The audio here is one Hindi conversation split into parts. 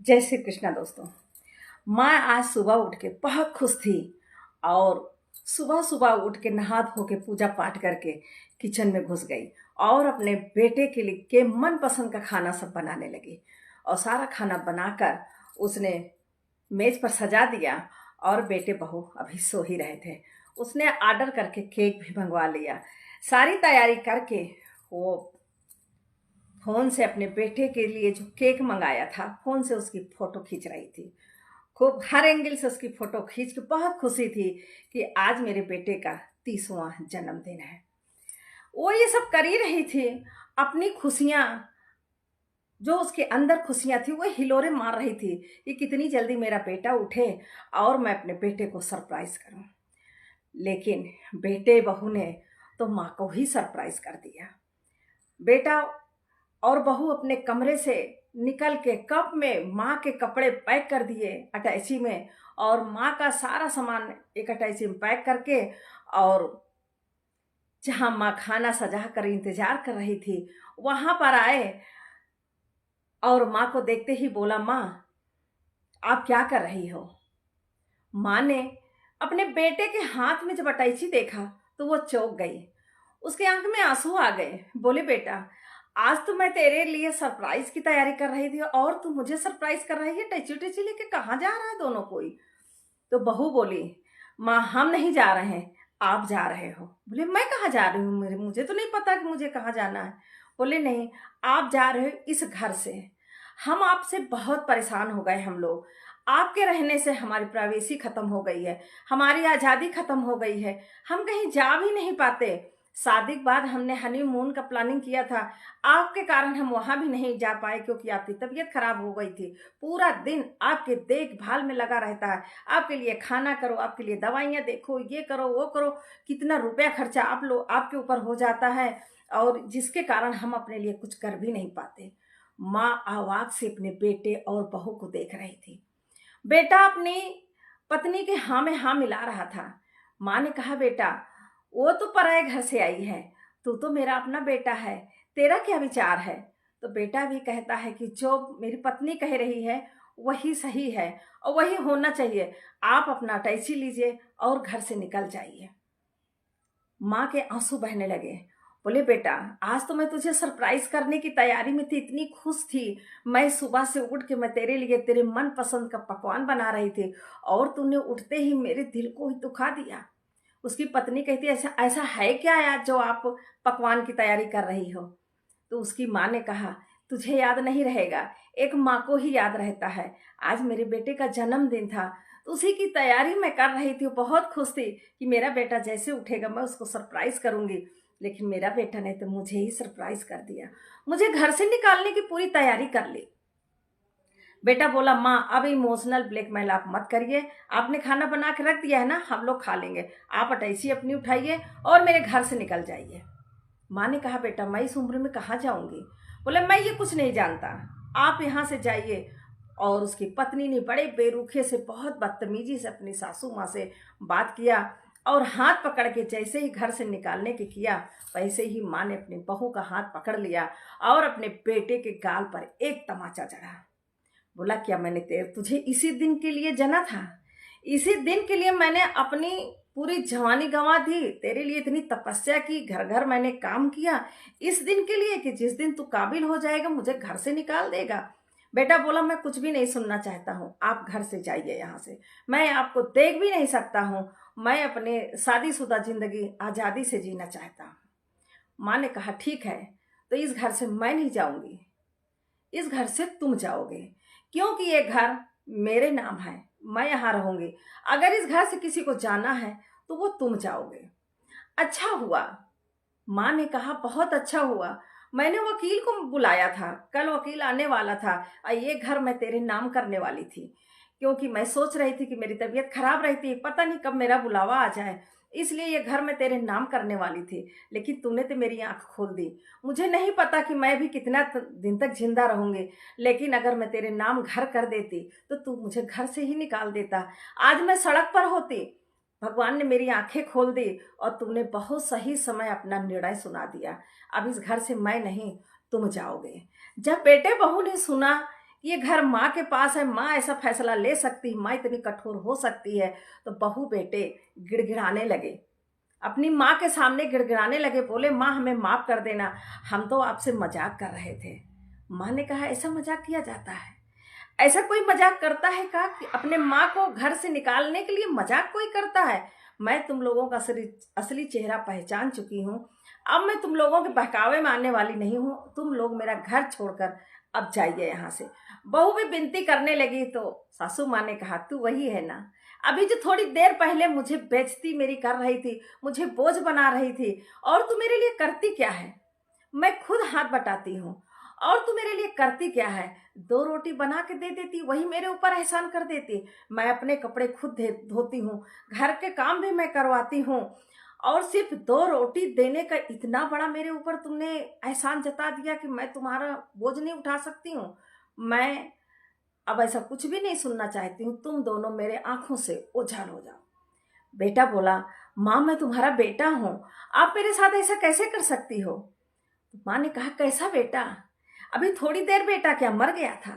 जय श्री कृष्णा दोस्तों। मैं आज सुबह उठ के बहुत खुश थी और सुबह सुबह उठ के नहा धो के पूजा पाठ करके किचन में घुस गई और अपने बेटे के लिए के मन पसंद का खाना सब बनाने लगी। और सारा खाना बनाकर उसने मेज पर सजा दिया और बेटे बहू अभी सो ही रहे थे। उसने ऑर्डर करके केक भी मंगवा लिया। सारी तैयारी करके वो फ़ोन से अपने बेटे के लिए जो केक मंगाया था, फ़ोन से उसकी फ़ोटो खींच रही थी। खूब हर एंगल से उसकी फ़ोटो खींच के बहुत खुशी थी कि आज मेरे बेटे का 30वां जन्मदिन है। वो ये सब कर ही रही थी, अपनी खुशियाँ जो उसके अंदर खुशियाँ थी, वो हिलोरे मार रही थी कि कितनी जल्दी मेरा बेटा उठे और मैं अपने बेटे को सरप्राइज़ करूँ। लेकिन बेटे बहू ने तो माँ को ही सरप्राइज़ कर दिया। बेटा और बहू अपने कमरे से निकल के कप में माँ के कपड़े पैक कर दिए अटैची में, और माँ का सारा सामान एक अटैची में पैक करके, और जहाँ माँ खाना सजा कर इंतजार कर रही थी वहां पर आए और माँ को देखते ही बोला, माँ आप क्या कर रही हो? माँ ने अपने बेटे के हाथ में जब अटैची देखा तो वो चौंक गई। उसके आंख में आंसू आ गए। बोले, बेटा आज तो मैं तेरे लिए सरप्राइज की तैयारी कर रही थी और तू मुझे सरप्राइज कर रही है। टैची टैची लेके कहाँ जा रहा है दोनों कोई? तो बहू बोली, माँ हम नहीं जा रहे हैं, आप जा रहे हो। बोले, मैं कहाँ जा रही हूँ? मुझे तो नहीं पता कि मुझे कहाँ जाना है। बोले, नहीं, आप जा रहे हो इस घर से। हम आपसे बहुत परेशान हो गए। हम लोग आपके रहने से हमारी प्राइवेसी खत्म हो गई है, हमारी आज़ादी खत्म हो गई है, हम कहीं जा भी नहीं पाते। शादी के बाद हमने हनीमून का प्लानिंग किया था, आपके कारण हम वहां भी नहीं जा पाए क्योंकि आपकी तबीयत खराब हो गई थी। पूरा दिन आपके देखभाल में लगा रहता है, आपके लिए खाना करो, आपके लिए दवाइयाँ देखो, ये करो वो करो, कितना रुपया खर्चा आप लोग आपके ऊपर हो जाता है, और जिसके कारण हम अपने लिए कुछ कर भी नहीं पाते। माँ आवाज से अपने बेटे और बहू को देख रही थी। बेटा अपनी पत्नी के हाँ में हाँ मिला रहा था। माँ ने कहा, बेटा वो तो पराये घर से आई है, तू तो मेरा अपना बेटा है, तेरा क्या विचार है? तो बेटा भी कहता है कि जो मेरी पत्नी कह रही है वही सही है और वही होना चाहिए। आप अपना अटैची लीजिए और घर से निकल जाइए। माँ के आंसू बहने लगे। बोले, बेटा आज तो मैं तुझे सरप्राइज करने की तैयारी में थी, इतनी खुश थी। मैं सुबह से उठ के मैं तेरे लिए तेरे मन पसंद का पकवान बना रही थी और तूने उठते ही मेरे दिल को ही दुखा दिया। उसकी पत्नी कहती, ऐसा ऐसा है क्या आज जो आप पकवान की तैयारी कर रही हो? तो उसकी माँ ने कहा, तुझे याद नहीं रहेगा, एक माँ को ही याद रहता है। आज मेरे बेटे का जन्मदिन था तो उसी की तैयारी मैं कर रही थी। बहुत खुश थी कि मेरा बेटा जैसे उठेगा मैं उसको सरप्राइज करूंगी। लेकिन मेरा बेटा ने तो मुझे ही सरप्राइज कर दिया, मुझे घर से निकालने की पूरी तैयारी कर ली। बेटा बोला, माँ अब इमोशनल ब्लैकमेल आप मत करिए, आपने खाना बना के रख दिया है ना, हम लोग खा लेंगे, आप अटैची अपनी उठाइए और मेरे घर से निकल जाइए। माँ ने कहा, बेटा मैं इस उम्र में कहाँ जाऊंगी? बोले, मैं ये कुछ नहीं जानता, आप यहाँ से जाइए। और उसकी पत्नी ने बड़े बेरुखे से बहुत बदतमीजी से अपनी सासू माँ से बात किया और हाथ पकड़ के जैसे ही घर से निकालने के किया, वैसे ही माँ ने अपनी बहू का हाथ पकड़ लिया और अपने बेटे के गाल पर एक तमाचा जड़ा। बोला, क्या मैंने तुझे इसी दिन के लिए जना था? इसी दिन के लिए मैंने अपनी पूरी जवानी गंवा दी, तेरे लिए इतनी तपस्या की, घर घर मैंने काम किया, इस दिन के लिए कि जिस दिन तू काबिल हो जाएगा मुझे घर से निकाल देगा? बेटा बोला, मैं कुछ भी नहीं सुनना चाहता हूँ, आप घर से जाइए यहाँ से, मैं आपको देख भी नहीं सकता हूँ, मैं अपने शादीशुदा जिंदगी आज़ादी से जीना चाहता हूँ। माँ ने कहा, ठीक है, तो इस घर से मैं नहीं जाऊंगी, इस घर से तुम जाओगे, क्योंकि ये घर मेरे नाम है, मैं यहाँ रहूंगी। अगर इस घर से किसी को जाना है तो वो तुम जाओगे। अच्छा हुआ, माँ ने कहा, बहुत अच्छा हुआ, मैंने वकील को बुलाया था, कल वकील आने वाला था और ये घर मैं तेरे नाम करने वाली थी, क्योंकि मैं सोच रही थी कि मेरी तबीयत खराब रहती, पता नहीं कब मेरा बुलावा आ जाए, इसलिए ये घर मैं तेरे नाम करने वाली थी। लेकिन तूने तो मेरी आंख खोल दी। मुझे नहीं पता कि मैं भी कितना दिन तक जिंदा रहूंगी, लेकिन अगर मैं तेरे नाम घर कर देती तो तू मुझे घर से ही निकाल देता, आज मैं सड़क पर होती। भगवान ने मेरी आंखें खोल दी और तुमने बहुत सही समय अपना निर्णय सुना दिया। अब इस घर से मैं नहीं, तुम जाओगे। जब बेटे बहू ने सुना ये घर माँ के पास है, माँ ऐसा फैसला ले सकती है, माँ इतनी कठोर हो सकती है। तो बहू बेटे गिड़गिड़ाने लगे, अपनी माँ के सामने गिड़गिड़ाने लगे, बोले माँ हमें माफ़ कर देना, हम तो आपसे मजाक कर रहे थे। माँ ने कहा ऐसा मजाक किया जाता है? ऐसा कोई मजाक करता है का कि अपने माँ को घर से निकालने के लिए मजाक कोई करता है? मैं तुम लोगों का असली चेहरा पहचान चुकी हूँ। अब मैं तुम लोगों के बहकावे में आने वाली नहीं हूँ। तुम लोग मेरा घर छोड़कर अब जाइए यहाँ से। बहू भी विनती करने लगी तो सासू माँ ने कहा तू वही है ना, अभी जो थोड़ी देर पहले मुझे बेइज्जती मेरी कर रही थी, मुझे बोझ बना रही थी, और तू मेरे लिए करती क्या है? मैं खुद हाथ बटाती हूँ और तू मेरे लिए करती क्या है? 2 रोटी बना के दे देती, वही मेरे ऊपर एहसान कर देती। मैं अपने कपड़े खुद धोती हूँ, घर के काम भी मैं करवाती हूँ, और सिर्फ 2 रोटी देने का इतना बड़ा मेरे ऊपर तुमने एहसान जता दिया कि मैं तुम्हारा बोझ नहीं उठा सकती हूँ। मैं अब ऐसा कुछ भी नहीं सुनना चाहती हूँ, तुम दोनों मेरे आंखों से ओझल हो जाओ। बेटा बोला माँ मैं तुम्हारा बेटा हूँ, आप मेरे साथ ऐसा कैसे कर सकती हो? माँ ने कहा कैसा बेटा? अभी थोड़ी देर बेटा क्या मर गया था?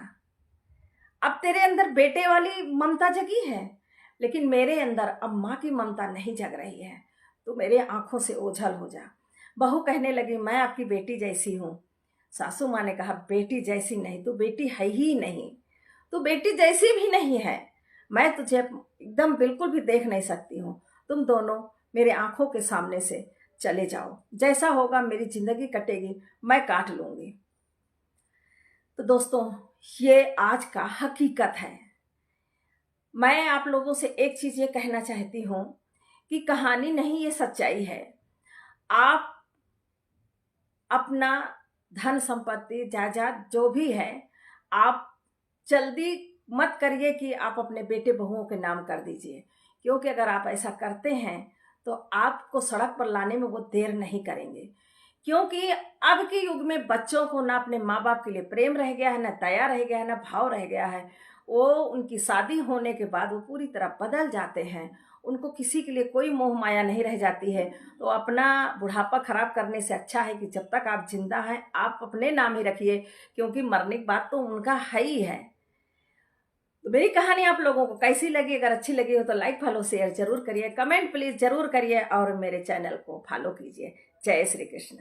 अब तेरे अंदर बेटे वाली ममता जगी है, लेकिन मेरे अंदर अब माँ की ममता नहीं जग रही है। तू मेरे आंखों से ओझल हो जा। बहू कहने लगी मैं आपकी बेटी जैसी हूँ। सासू माँ ने कहा बेटी जैसी नहीं, तू बेटी है ही नहीं, तू बेटी जैसी भी नहीं है। मैं तुझे एकदम बिल्कुल भी देख नहीं सकती हूँ। तुम दोनों मेरे आंखों के सामने से चले जाओ, जैसा होगा मेरी जिंदगी कटेगी मैं काट लूंगी। तो दोस्तों ये आज का हकीकत है। मैं आप लोगों से एक चीज ये कहना चाहती हूँ कि कहानी नहीं, ये सच्चाई है। आप अपना धन संपत्ति जायदाद जो भी है, आप जल्दी मत करिए कि आप अपने बेटे बहुओं के नाम कर दीजिए, क्योंकि अगर आप ऐसा करते हैं तो आपको सड़क पर लाने में वो देर नहीं करेंगे। क्योंकि अब के युग में बच्चों को ना अपने माँ बाप के लिए प्रेम रह गया है, ना दया रह गया है, ना भाव रह गया है। वो उनकी शादी होने के बाद वो पूरी तरह बदल जाते हैं, उनको किसी के लिए कोई मोह माया नहीं रह जाती है। तो अपना बुढ़ापा खराब करने से अच्छा है कि जब तक आप जिंदा हैं आप अपने नाम ही रखिए, क्योंकि मरने की बात तो उनका है ही है। तो मेरी कहानी आप लोगों को कैसी लगी? अगर अच्छी लगी हो तो लाइक फॉलो शेयर जरूर करिए, कमेंट प्लीज जरूर करिए, और मेरे चैनल को फॉलो कीजिए। जय श्री कृष्ण।